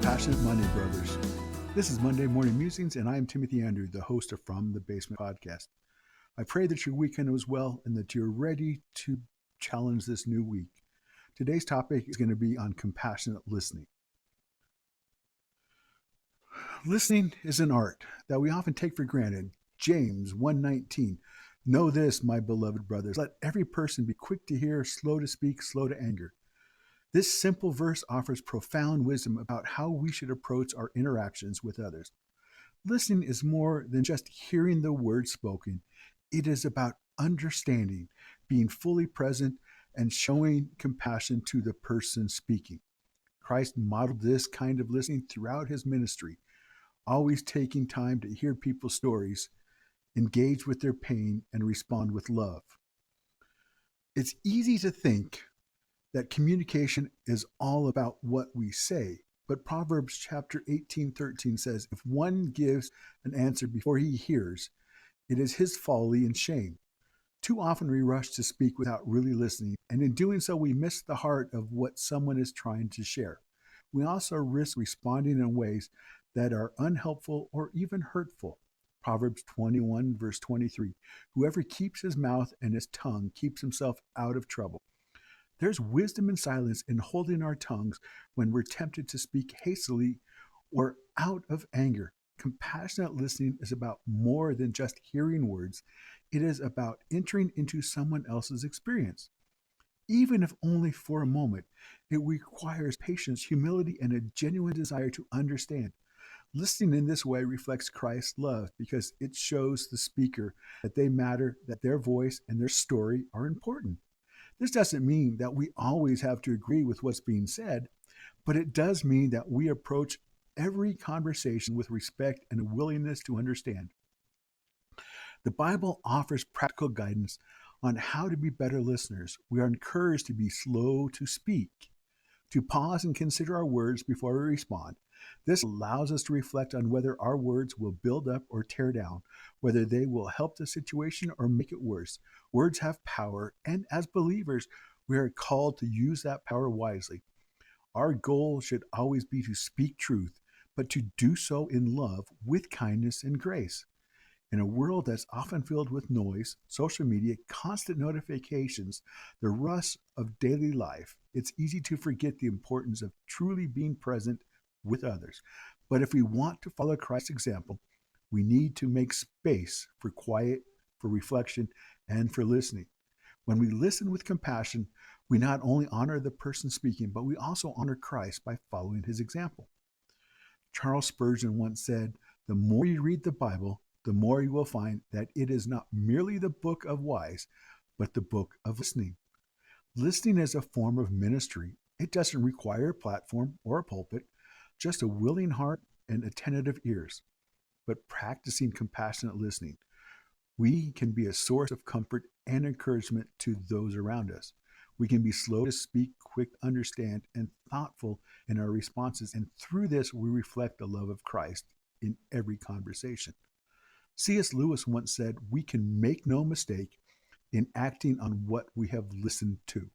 Compassionate Monday, brothers. This is Monday Morning Musings, and I am Timothy Andrew, the host of From the Basement podcast. I pray that your weekend was well and that you're ready to challenge this new week. Today's topic is going to be on compassionate listening. Listening is an art that we often take for granted. James 1:19. Know this, my beloved brothers, let every person be quick to hear, slow to speak, slow to anger. This simple verse offers profound wisdom about how we should approach our interactions with others. Listening is more than just hearing the words spoken. It is about understanding, being fully present, and showing compassion to the person speaking. Christ modeled this kind of listening throughout his ministry, always taking time to hear people's stories, engage with their pain, and respond with love. It's easy to think that communication is all about what we say. But Proverbs chapter 18:13 says, if one gives an answer before he hears, it is his folly and shame. Too often we rush to speak without really listening, and in doing so we miss the heart of what someone is trying to share. We also risk responding in ways that are unhelpful or even hurtful. Proverbs 21 verse 23, whoever keeps his mouth and his tongue keeps himself out of trouble. There's wisdom and silence in holding our tongues when we're tempted to speak hastily or out of anger. Compassionate listening is about more than just hearing words. It is about entering into someone else's experience. Even if only for a moment, it requires patience, humility, and a genuine desire to understand. Listening in this way reflects Christ's love because it shows the speaker that they matter, that their voice and their story are important. This doesn't mean that we always have to agree with what's being said, but it does mean that we approach every conversation with respect and a willingness to understand. The Bible offers practical guidance on how to be better listeners. We are encouraged to be slow to speak, to pause and consider our words before we respond. This allows us to reflect on whether our words will build up or tear down, whether they will help the situation or make it worse. Words have power, and as believers, we are called to use that power wisely. Our goal should always be to speak truth, but to do so in love with kindness and grace. In a world that's often filled with noise, social media, constant notifications, the rush of daily life, it's easy to forget the importance of truly being present with others. But if we want to follow Christ's example, we need to make space for quiet, for reflection, and for listening. When we listen with compassion, we not only honor the person speaking, but we also honor Christ by following his example. Charles Spurgeon once said, the more you read the Bible, the more you will find that it is not merely the book of wise, but the book of listening. Listening is a form of ministry. It doesn't require a platform or a pulpit, just a willing heart and attentive ears. But practicing compassionate listening, we can be a source of comfort and encouragement to those around us. We can be slow to speak, quick to understand, and thoughtful in our responses. And through this, we reflect the love of Christ in every conversation. C.S. Lewis once said, we can make no mistake in acting on what we have listened to.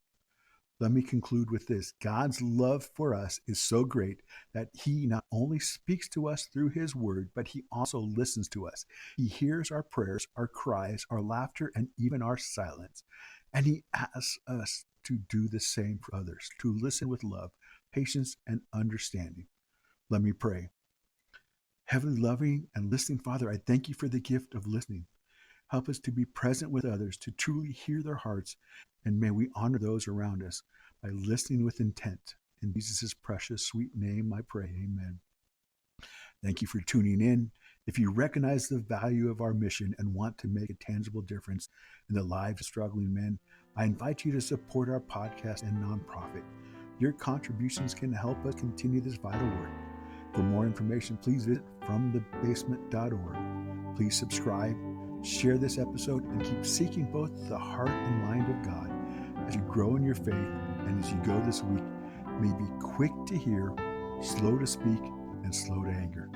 Let me conclude with this. God's love for us is so great that he not only speaks to us through his word, but he also listens to us. He hears our prayers, our cries, our laughter, and even our silence. And he asks us to do the same for others, to listen with love, patience, and understanding. Let me pray. Heavenly loving and listening Father, I thank you for the gift of listening. Help us to be present with others, to truly hear their hearts, and may we honor those around us by listening with intent. In Jesus' precious, sweet name I pray, amen. Thank you for tuning in. If you recognize the value of our mission and want to make a tangible difference in the lives of struggling men, I invite you to support our podcast and nonprofit. Your contributions can help us continue this vital work. For more information, please visit fromthebasement.org. Please subscribe, share this episode, and keep seeking both the heart and mind of God as you grow in your faith and as you go this week. May be quick to hear, slow to speak, and slow to anger.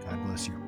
God bless you.